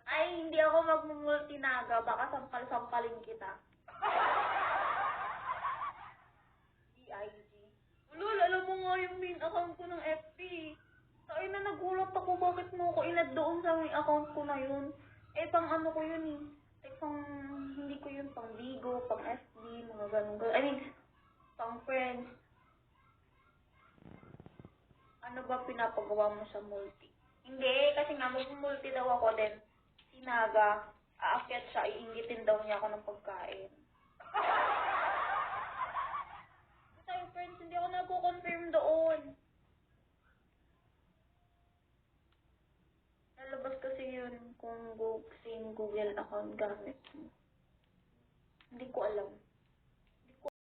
Ay, hindi ako magmumultinaga. Baka sampal-sampalin kita. DIG. Ulul, alam mo nga yung main account ko ng FB. Tayo na nagulat ako, bakit mo ako inad doon sa main account ko na yun? Eh, pang ano ko yun eh. Eh, pang, hindi ko yun, pang Bigo, pang FB, mga ganun. I mean, pang friends. Ano ba pinapagawa mo sa multi? Hindi, kasi nga mag-multi daw ako din. Sinaga, aakyat siya, iingitin daw niya ako ng pagkain. Tayo friends, hindi ako nagko-confirm doon. Lalabas kasi yun kung same Google account gamit mo. Hindi ko alam.